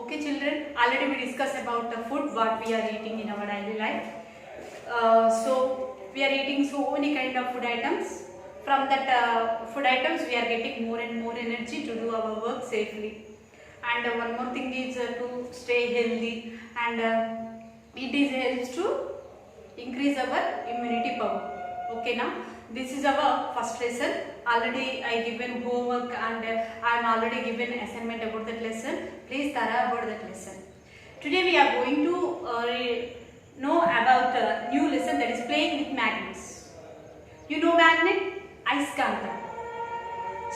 Okay children, already we discussed about the food what we are eating in our daily life. So we are eating so many kind of food items. From that food items we are getting more and more energy to do our work safely. And one more thing is to stay healthy, and it is helps to increase our immunity power. Okay, now this is our first lesson. Already I given homework and I am already given assignment about that lesson. Please thorough about that lesson. Today we are going to know about a new lesson, that is playing with magnets. You know magnet? Ayuskanta.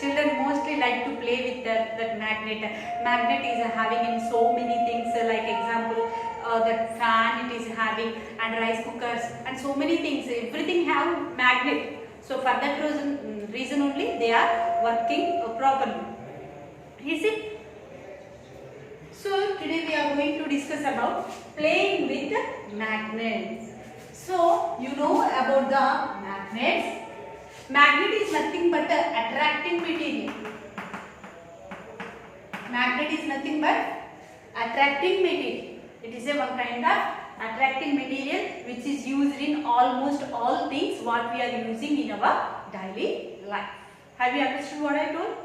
Children mostly like to play with that magnet. Magnet is having in so many things, like example that fan it is having, and rice cookers and so many things. Everything have magnet. So for that reason only they are working properly. Is it? So today we are going to discuss about playing with magnets. So you know about the magnets. Magnet is nothing but a attracting material. Magnet is nothing but attracting material. It is a one kind of attracting material which is used in almost all things what we are using in our daily life. Have you understood what I told?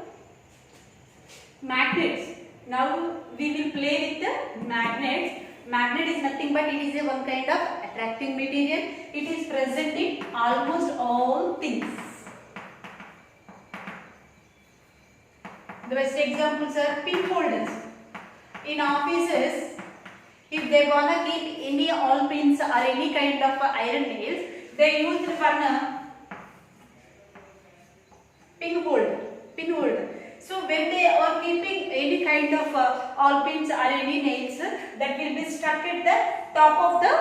Magnets. Now we will play with the magnets. Magnet is nothing but it is a one kind of attracting material. It is present in almost all things. The best examples are pin holders. In offices, if they wanna keep any all pins or any kind of iron nails, they use for pin holder. So when they are keeping any kind of all pins or any nails, that will be stuck at the top of the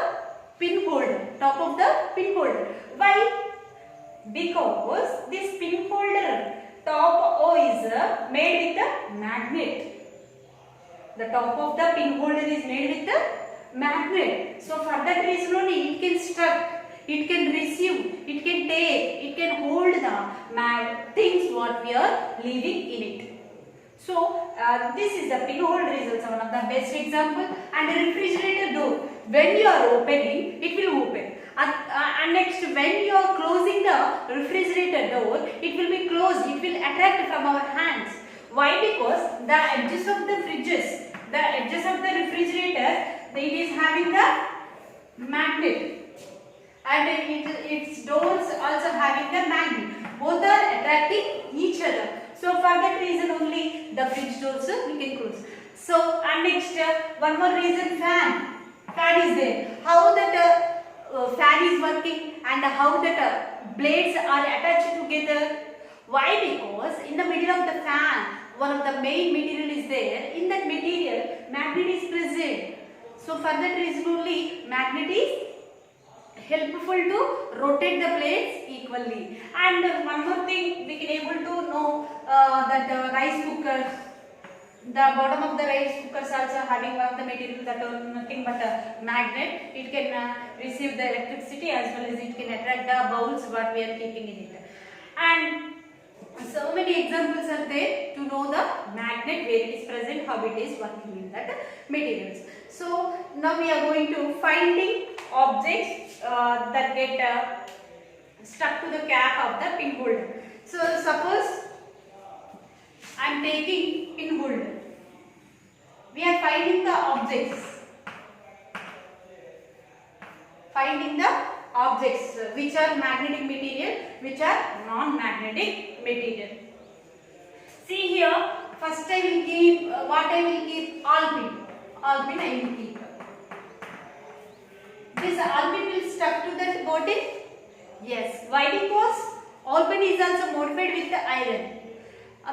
pin holder. Why? Because this pin holder top O is made with a magnet. The top of the pin holder is made with a magnet. So for that reason only it can stuck, it can receive, it can take, it can hold the things what we are leaving in it. So this is the pin holder is also one of the best example. And a refrigerator door, when you are opening, it will open. And next, when you are closing the refrigerator door, it will be closed, it will attract from our hands. Why? Because the edges of the fridges, the edges of the refrigerator, it is having the magnet, and its doors also having the magnet. Both are attracting each other. So for that reason only the fridge doors we can close. So and next one more reason, fan is there. How that fan is working and how that blades are attached together. Why? Because in the middle of the fan, one of the main material is there. In that material, magnet is present. So for that reason only magnet is helpful to rotate the blades equally. And one more thing we can able to know that rice cookers, the bottom of the rice cookers also having one of the material that are nothing but a magnet. It can receive the electricity as well as it can attract the bowls what we are keeping in it. And so many examples are there to know the magnet, where it is present, how it is working in that materials. So now we are going to finding objects that get stuck to the cap of the pin holder. So suppose I am taking pin holder. We are finding the objects. Finding the objects which are magnetic material, which are non-magnetic material. See here, first I will keep what I will keep, all pin I will keep. This all pin will stuck to that bottle. Yes. Why? Because all pin is also modified with the iron.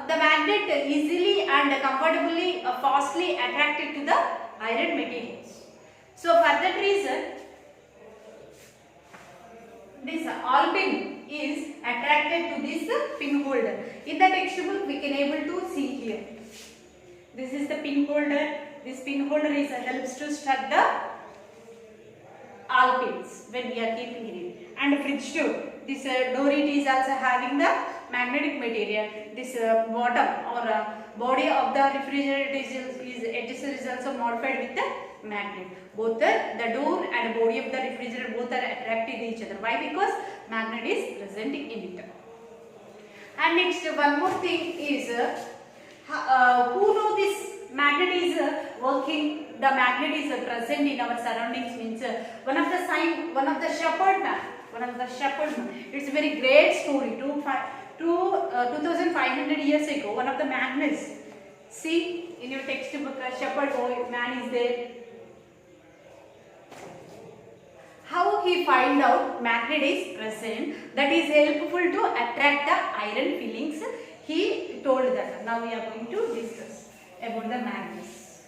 The magnet easily and comfortably, fastly attracted to the iron materials. So for that reason, this all pin is attracted to this pin holder. In the textbook we can able to see here. This is the pin holder. This pin holder is helps to stuck the all pins when we are keeping it. And fridge too. This door it is also having the magnetic material. This bottom or body of the refrigerator is also modified with the magnet. Both the door and body of the refrigerator both are attracting each other. Why? Because magnet is present in it. And next one more thing is who know this magnet is working, the magnet is present in our surroundings means one of the shepherd man. It's a very great story. 2500 years ago, one of the magnets. See in your textbook, a shepherd boy man is there. How he find out magnet is present, that is helpful to attract the iron fillings. He told that. Now we are going to discuss about the magnets.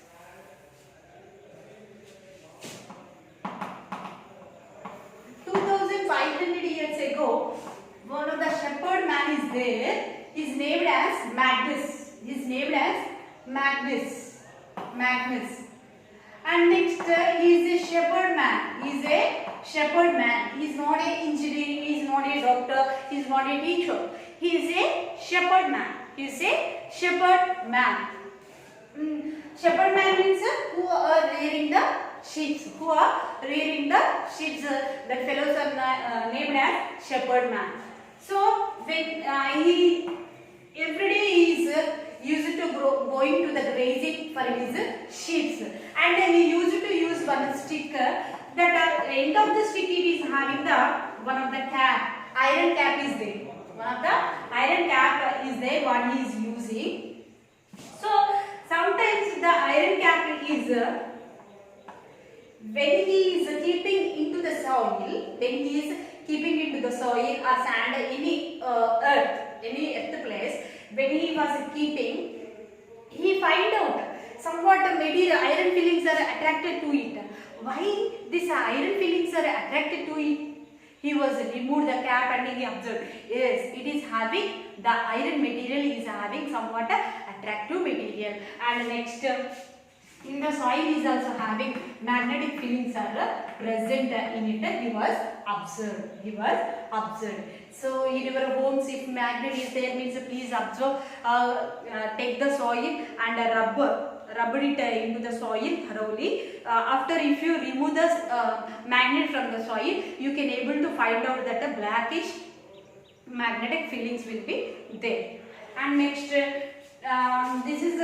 2500 years ago, one of the shepherd man is there. He is named as Magnus. Magnus. And next he is a shepherd man. He is not an engineer. He is not a doctor. He is not a teacher. He is a shepherd man. Shepherd man means who are rearing the sheep. That fellows are named as shepherd man. So when he every day he is used to going to the grazing for his sheep, and then he used to use one stick. That at the end of the stick it is having the one of the iron cap is there. One he is using. So sometimes the iron cap is when he is keeping into the soil, or sand, any earth place, when he was keeping, he find out somewhat material iron fillings are attracted to it. Why these iron fillings are attracted to it? He was removed the cap and he observed, yes, it is having the iron material is having somewhat attractive material. And next, in the soil is also having magnetic fillings are present in it. He was observed. So in your homes, if magnet is there, means please observe, take the soil and rub it into the soil thoroughly. After, if you remove the magnet from the soil, you can able to find out that the blackish magnetic fillings will be there. And next, this is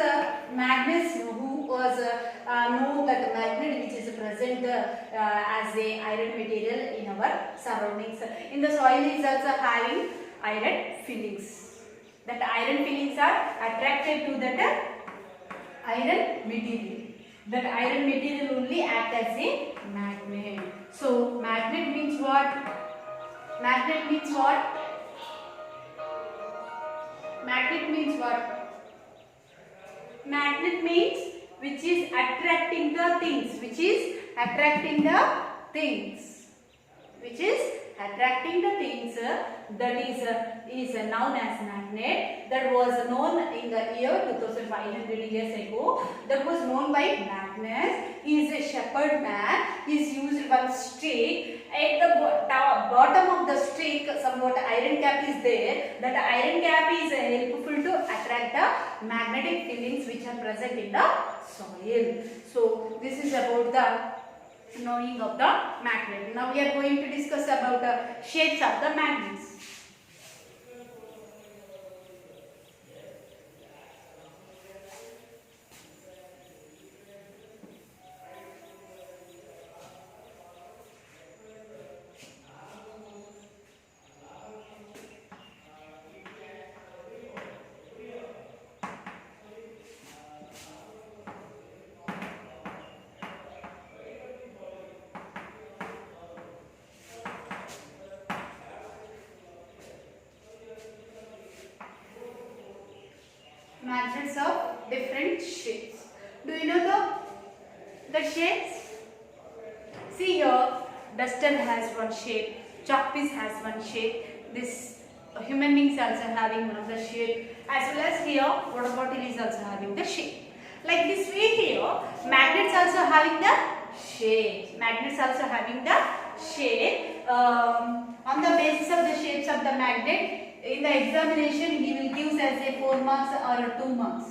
Magnus, who was know that magnet which is present as a iron material in our surroundings. In the soil is also having iron fillings. That iron fillings are attracted to that iron material. That iron material only act as a magnet. So magnet means what? Magnet means which is attracting the things. That is known as magnet. That was known in the year 2500 years ago. That was known by Magnus. He is a shepherd man. He is used one stick. At the bottom of the stick, somewhat iron cap is there. That iron cap is helpful to attract the magnetic fillings which are present in the soil. So this is about the knowing of the magnet. Now we are going to discuss about the shapes of the magnets. Magnets of different shapes. Do you know the shapes? See here, duster has one shape, chalk piece has one shape, this human beings also having one of the shape, as well as here water bottle is also having the shape. Like this way here, magnets also having the shape. On the basis of the shapes of the magnet, in the examination he will give as a 4 marks or 2 marks.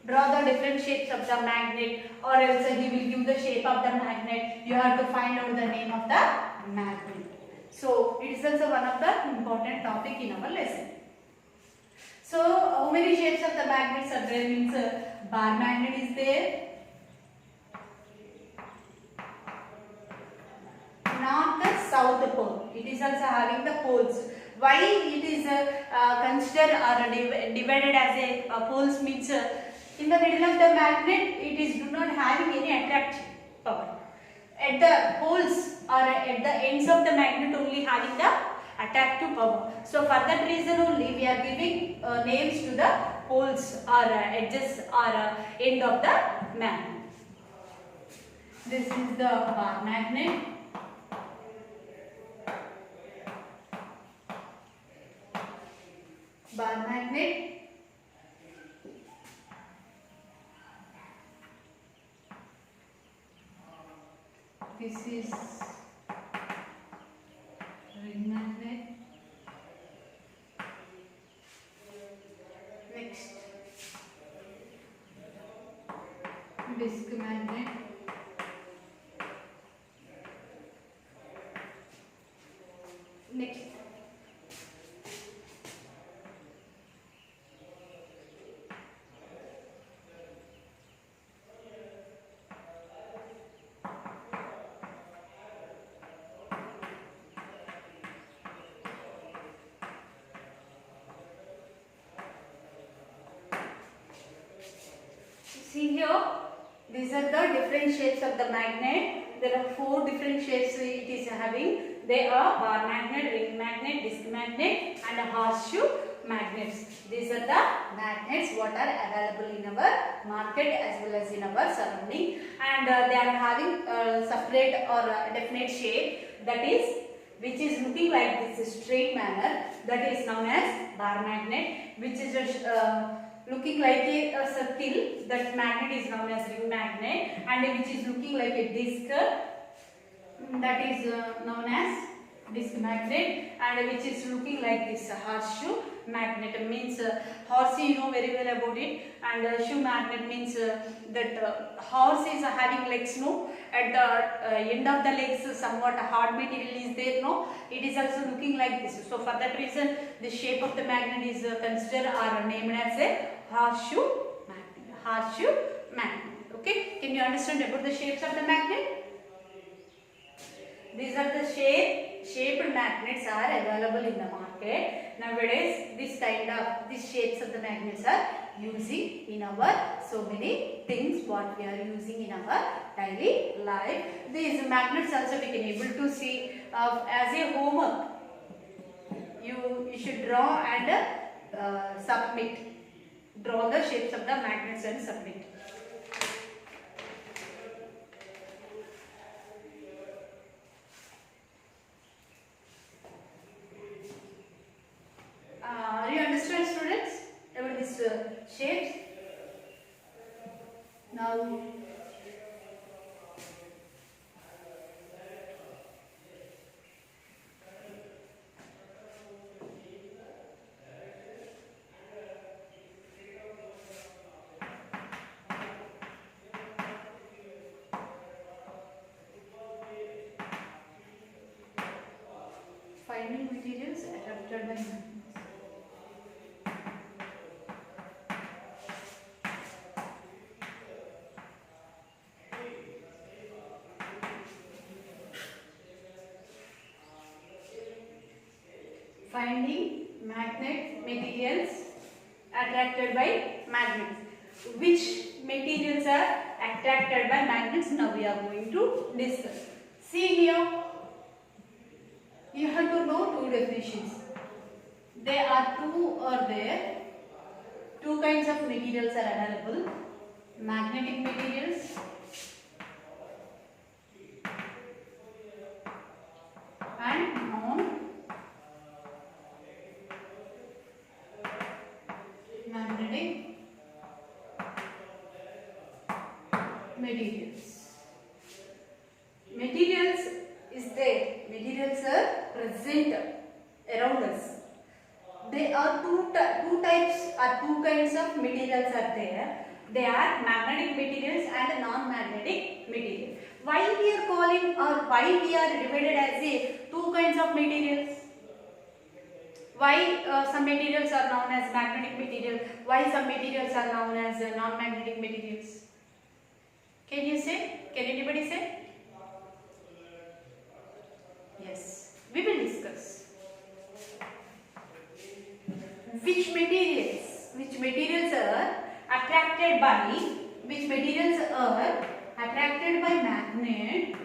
Draw the different shapes of the magnet, or else he will give the shape of the magnet. You have to find out the name of the magnet. So it is also one of the important topic in our lesson. So how many shapes of the magnets are there? Means bar magnet is there, north and south pole. It is also having the poles. Why it is considered or divided as a poles means in the middle of the magnet it is do not having any attractive power. At the poles or at the ends of the magnet only having the attractive power. So for that reason only we are giving names to the poles or edges or end of the magnet. This is the bar magnet. Bar magnet. This is ring magnet. Next, disc magnet. Next, see here, these are the different shapes of the magnet. There are 4 different shapes it is having. They are bar magnet, ring magnet, disc magnet and a horseshoe magnets. These are the magnets what are available in our market as well as in our surrounding, and they are having separate or definite shape, that is which is looking like this straight manner, that is known as bar magnet, which is looking like a circle, that magnet is known as ring magnet, and which is looking like a disc, that is known as disc magnet, and which is looking like this horseshoe magnet. Means horsey, you know very well about it, and shoe magnet means that horse is having legs, no, at the end of the legs somewhat hard material is there, no, it is also looking like this. So for that reason the shape of the magnet is considered or named as a horseshoe magnet. Horseshoe magnet. Okay, can you understand about the shapes of the magnet? These are the shaped magnets are available in the market nowadays. These shapes of the magnets are using in our so many things what we are using in our daily life. These magnets also we can able to see as a homework. You should draw and submit. Draw the shapes of the magnets and submit. Do you understand, students, about these shapes? Now, finding materials adapted by magnets. Finding magnet materials attracted by magnets. Which materials are attracted by magnets? Now we are going to discuss. See here, you have to know 2 definitions. There are two kinds of materials are available: magnetic materials and non-magnetic materials. Materials is there. Materials are present around us. There are two types or 2 kinds of materials are there. They are magnetic materials and non-magnetic materials. Why we are calling or why we are divided as a two kinds of materials? Why some materials are known as magnetic material? Why some materials are known as non-magnetic materials? Can you say? Can anybody say? Yes, we will discuss. Which materials are attracted by, which materials are attracted by magnet,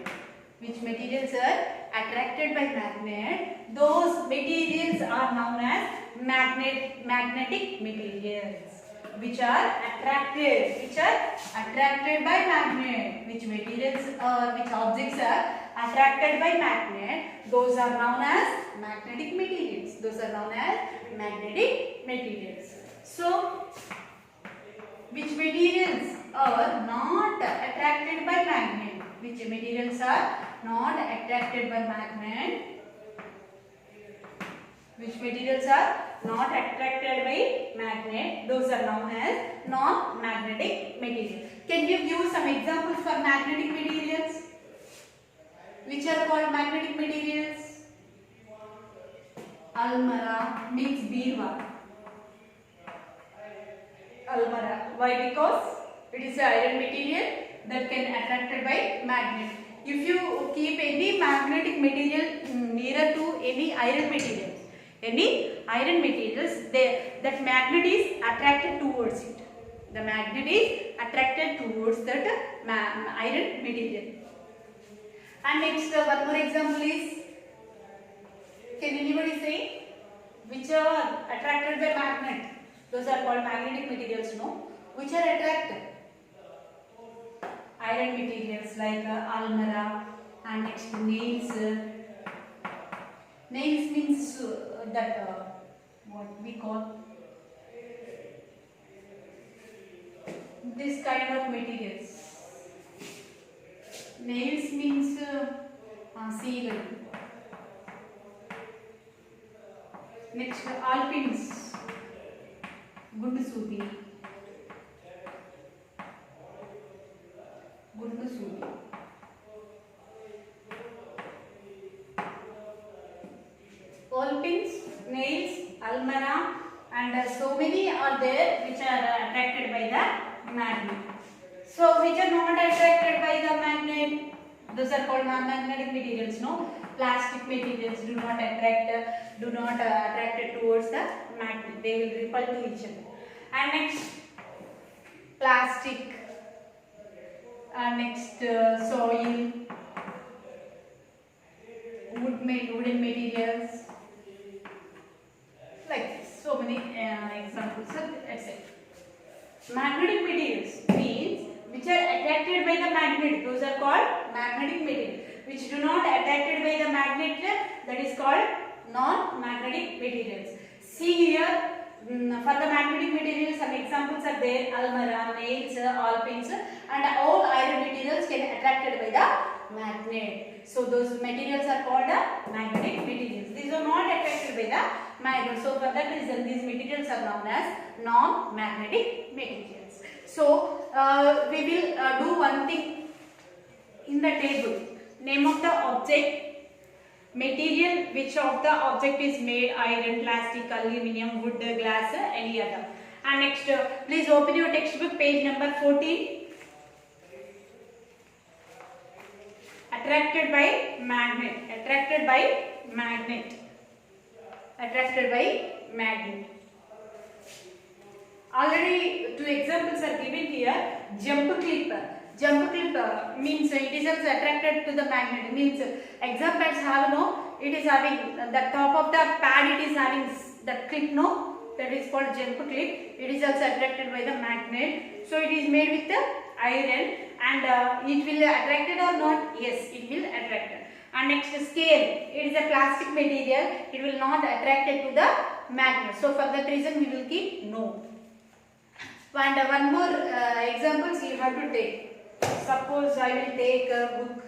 which materials are attracted by magnet, those materials are known as magnetic materials. Which are attracted by magnet, which materials or which objects are attracted by magnet, those are known as magnetic materials. Those are known as magnetic materials. So which materials are not attracted by magnet? Which materials are not attracted by magnet? Which materials are not attracted by magnet? Those are known as non-magnetic materials. Can you give some examples for magnetic materials? Which are called magnetic materials? Almara means birwa. Almara. Why? Because it is an iron material that can attracted by magnet. If you keep any magnetic material nearer to any iron materials, that magnet is attracted towards it. The magnet is attracted towards that iron material. And next, one more example is, can anybody say which are attracted by magnet? Those are called magnetic materials, no? Which are attracted? Iron materials like almara, and next nails. Nails means that what we call this kind of materials. Nails means seal. Next, alpins, gundu sudi. Alpins, nails, almara, and so many are there which are attracted by the magnet. So which are not attracted by the magnet? Those are called non-magnetic materials. No, plastic materials do not attract towards the magnet. They will repel to each other. And next, plastic. And next, soil, wooden materials. Like this. So many examples, etc. Magnetic materials means which are attracted by the magnet. Those are called magnetic materials. Which do not attracted by the magnet, that is called non-magnetic materials. See here, for the magnetic materials, some examples are there: almara, nails, alpins, and all iron materials can attracted by the magnet. So those materials are called magnetic materials. These are not attracted by the magnet. So for that reason, these materials are known as non-magnetic materials. So we will do one thing in the table. Name of the object, material which of the object is made: iron, plastic, aluminium, wood, glass, any other. And next, please open your textbook, page number 14. Attracted by magnet. Attracted by magnet. Attracted by magnet. Already two examples are given here. Jump clip. Jump clip means it is also attracted to the magnet. Means examples have no. It is having the top of the pad. It is having that clip, no. That is called jump clip. It is also attracted by the magnet. So it is made with the iron, and it will attracted or not? Yes, it will attracted. And next, scale. It is a plastic material. It will not attracted to the magnet. So for that reason, we will keep no. And one more examples you have to take. Suppose I will take a book.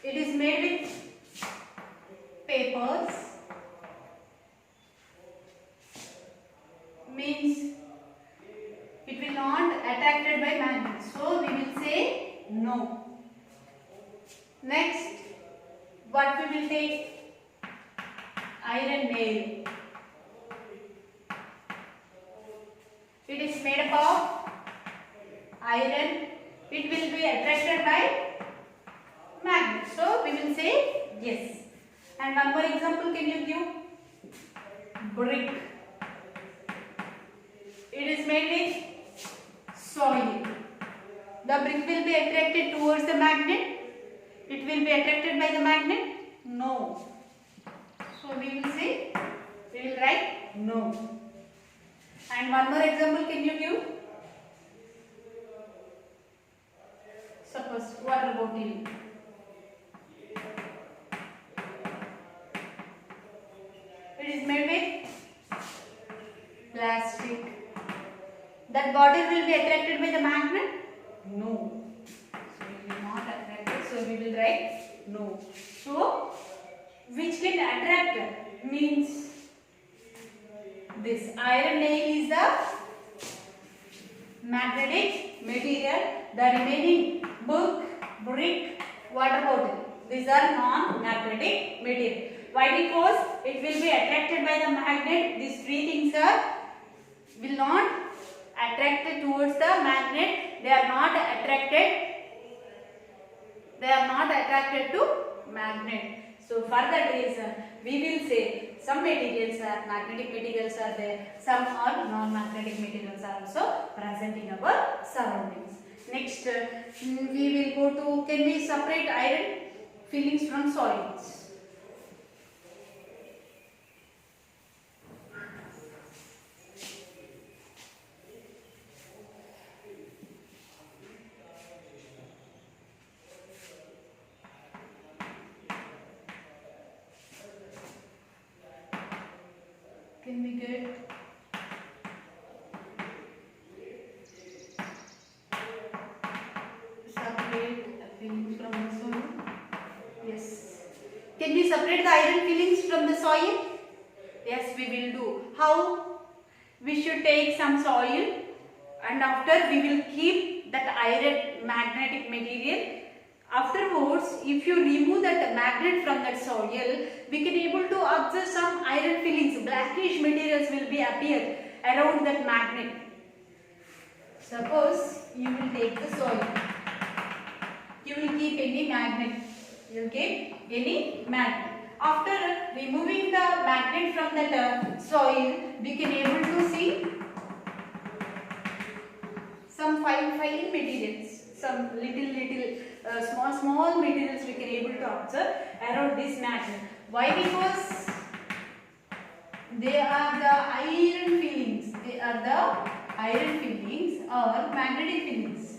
It is made with papers, means it will not attracted by magnets. So we will say no. Next, what we will take? Iron nail. It is made up of iron. It will be attracted by magnet. So we will say yes. And one more example can you give? Brick. It is made with soil. The brick will be attracted towards the magnet. It will be attracted by the magnet? No. So we will say, we will write no. And one more example can you give? Suppose water bottle. It is made with plastic. That bottle will be attracted by the magnet? No. So it will not attracted. So we will write no. So which can attract means this iron nail is the magnetic material. The remaining book, brick, water bottle, these are non-magnetic material. Why? Because it will be attracted by the magnet. These three things will not attracted towards the magnet. They are not attracted. They are not attracted to magnet. So for that reason, we will say some materials are magnetic materials are there. Some are non-magnetic materials are also present in our surroundings. Next, we will go to, can we separate iron fillings from soils? Can we get separate fillings from the soil? Yes. Can we separate the iron fillings from the soil? Yes, we will do. How? We should take some soil and after we will keep that iron magnetic material. Afterwards, if you remove that magnet from that soil, we can able to observe some iron fillings, blackish materials will be appear around that magnet. Suppose you will take the soil, you will keep any magnet, you will keep any magnet. After removing the magnet from that soil, we can able to see some fine materials, some little small materials we can able to observe around this magnet. Why? Because they are the iron fillings. They are the iron fillings or magnetic fillings.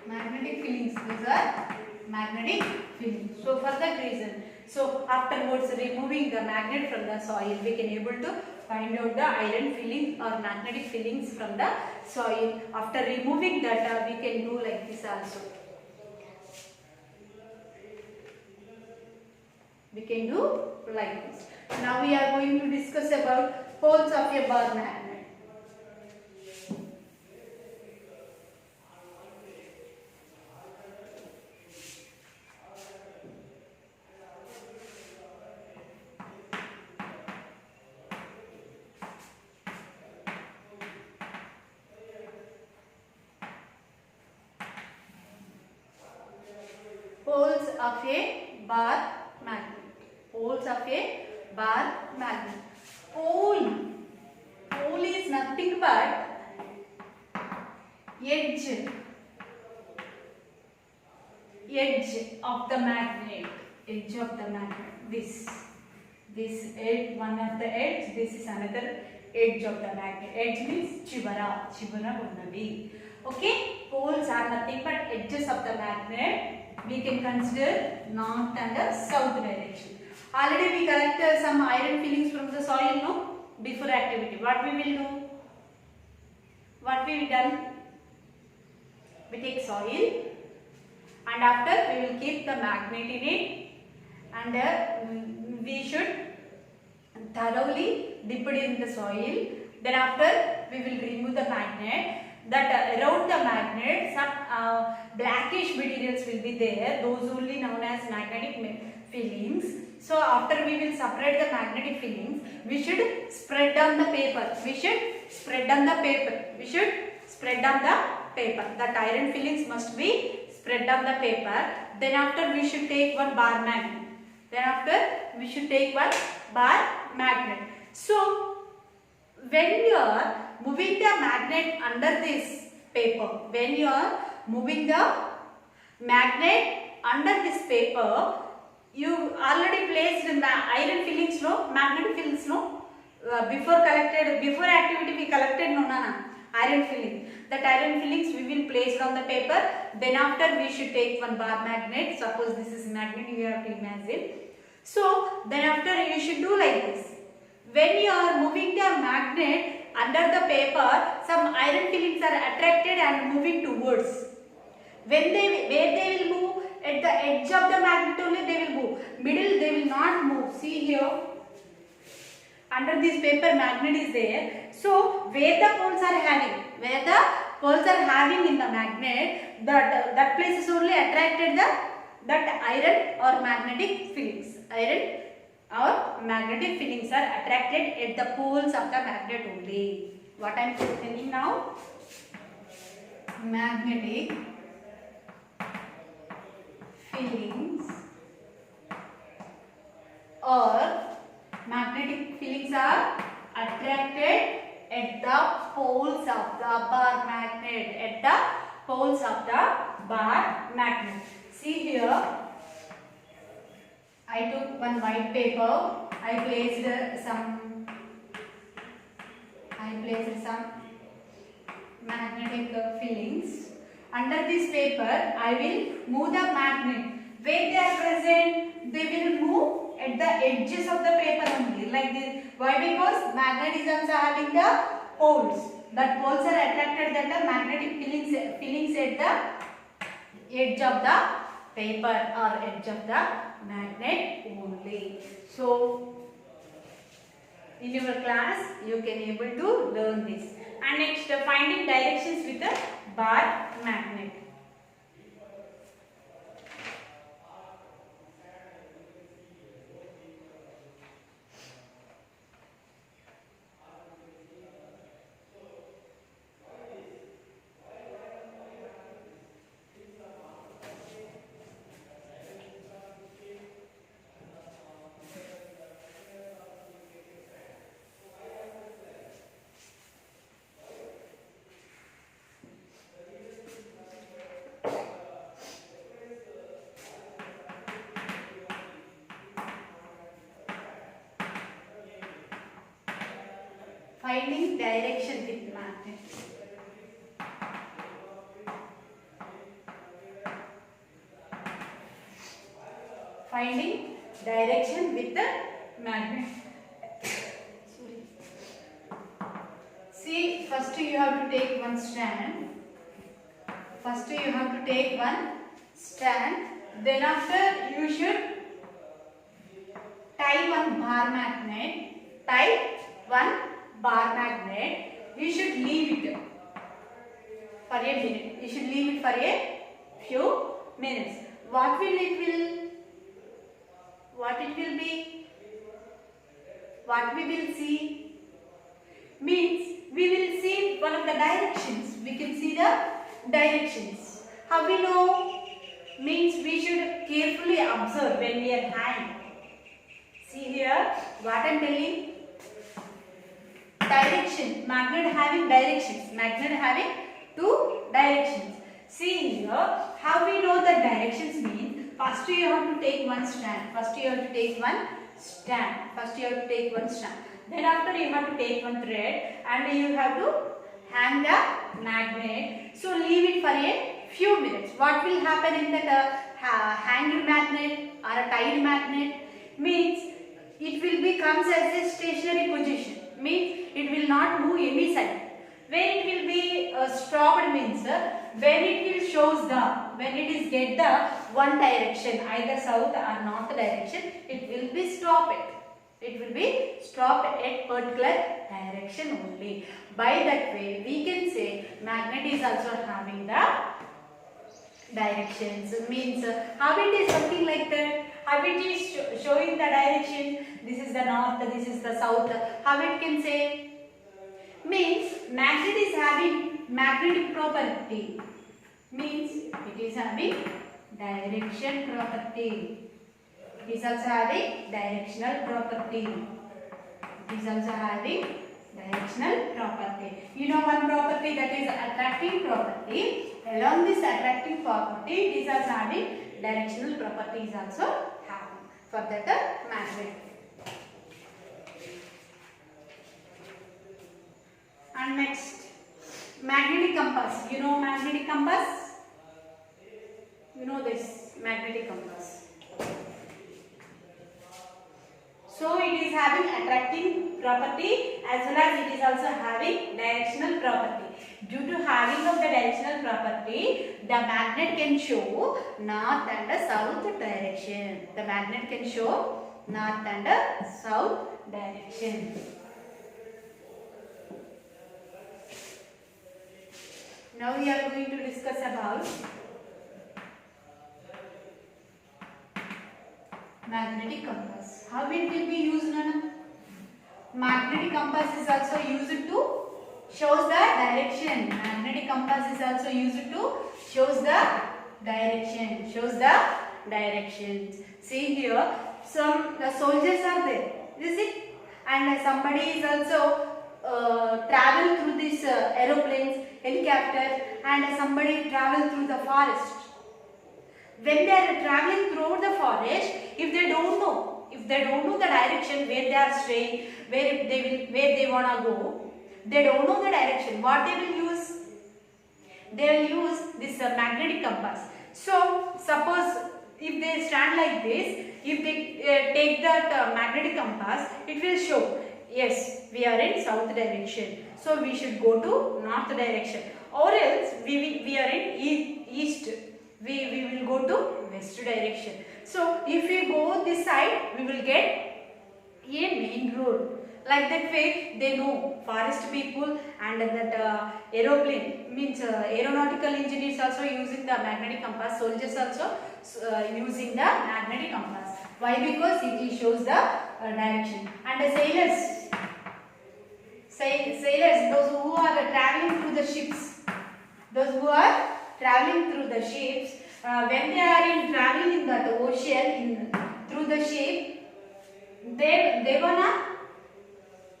Magnetic fillings. These are magnetic fillings. So for that reason, so afterwards removing the magnet from the soil, we can able to find out the iron fillings or magnetic fillings from the soil. After removing that, we can do like this also. We can do like this. Now we are going to discuss about poles of a bar magnet. Poles of a bar magnet. Poles of a bar magnet. Pole is nothing but edge of the magnet. Edge of the magnet. This edge, one of the edge. This is another edge of the magnet. Edge means chivara unnadi. Okay. Poles are nothing but edges of the magnet. We can consider north and south direction. Already we collect some iron fillings from the soil, no? Before activity. What we will do? What we will done? We take soil and after we will keep the magnet in it, and we should thoroughly dip it in the soil. Then after we will remove the magnet. That around the magnet some blackish materials will be there, those only known as magnetic fillings. So after we will separate the magnetic fillings, we should spread on the paper. We should spread on the paper. We should spread on the paper. That iron fillings must be spread on the paper. Then after we should take one bar magnet. Then after we should take one bar magnet. So when you are moving the magnet under this paper, when you are moving the magnet under this paper, you already placed iron fillings, no, magnetic fillings, no, before activity we collected, no, iron filling. That iron fillings we will place on the paper. Then after we should take one bar magnet. Suppose this is magnet, you have to imagine. So then after you should do like this. When you are moving the magnet under the paper, some iron fillings are attracted and moving towards. Where they will move? At the edge of the magnet only they will move. Middle they will not move. See here. Under this paper magnet is there. So where the poles are having, in the magnet, that place is only attracted that iron or magnetic fillings. Iron or magnetic fillings are attracted at the poles of the magnet only. What I am telling now? Magnetic fillings are attracted at the poles of the bar magnet. At the poles of the bar magnet. See here. I took one white paper. I placed some magnetic fillings. Under this paper, I will move the magnet. Where they are present, they will move at the edges of the paper only, like this. Why? Because magnet is also having the poles. That poles are attracted at the magnetic fillings at the edge of the paper or edge of the magnet only. So in your class you can able to learn this. And next, finding directions with the bar magnet. Finding direction with magnet. Finding direction with the magnet. See, first you have to take one strand. Then after you should tie one bar magnet. You should leave it for a minute. You should leave it for a few minutes. What it will be? What we will see? Means we will see one of the directions. We can see the directions. How we know? Means we should carefully observe when we are tying. See here, what I am telling? Direction. Magnet having directions. Magnet having two directions. See here, how we know the directions mean? First you have to take one strand. Then after you have to take one thread and you have to hang the magnet. So leave it for a few minutes. What will happen in that hanged magnet or a tied magnet? Means it will comes as a stationary position. Means it will not move any side. Where it will be stopped means when it will shows the, when it is get the one direction, either south or north direction, it will be stopped. It will be stopped at particular direction only. By that way, we can say magnet is also having the directions. Means how it is something like that. How it is showing the direction. This is the north, this is the south. How it can say? Means magnet is having magnetic property. Means it is having direction property. It is also having directional property. It is also having directional property. You know one property, that is attracting property. Along this attracting property, it is also having directional property is also having. For that magnet. And next, magnetic compass. You know magnetic compass? You know this magnetic compass. So it is having attracting property as well as it is also having directional property. Due to having of the directional property, the magnet can show north and south direction. The magnet can show north and south direction. Now we are going to discuss about magnetic compass. How it will be used, Nana? Magnetic compass is also used to shows the direction. Magnetic compass is also used to shows the direction. Shows the directions. See here, some the soldiers are there. Is it? And somebody is also travel through this aeroplanes, helicopter, and somebody travel through the forest. When they are traveling through the forest, if they don't know the direction where they are staying, where they wanna go, they don't know the direction. What they will use? They will use this magnetic compass. So suppose if they stand like this, if they take that magnetic compass, it will show. Yes, we are in south direction, so we should go to north direction, or else we are in east, we will go to west direction. So if we go this side, we will get a main road. Like that way, they know, forest people and that aeroplane means aeronautical engineers also using the magnetic compass, soldiers also using the magnetic compass. Why? Because it shows the direction. And the sailors, those who are traveling through the ships, when they are traveling in that ocean through the ship, they wanna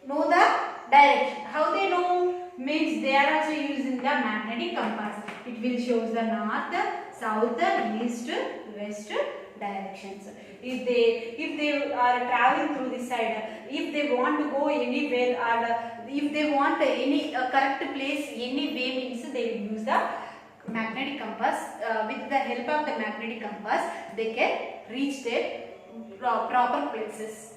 know the direction. How they know? Means they are also using the magnetic compass. It will show the north, south, east, west directions. If they are traveling through this side, if they want to go anywhere, or if they want any correct place anyway, means they will use the magnetic compass. With the help of the magnetic compass, they can reach their proper places.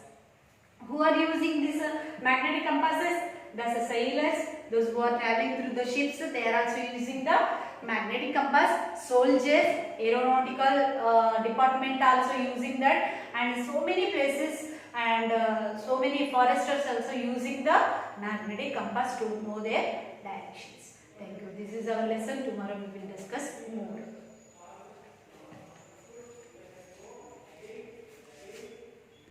Who are using these magnetic compasses? The sailors, those who are traveling through the ships, they are also using the magnetic compass. Soldiers, aeronautical department also using that, and so many places and so many foresters also using the magnetic compass to know their directions. Thank you. This is our lesson. Tomorrow we will discuss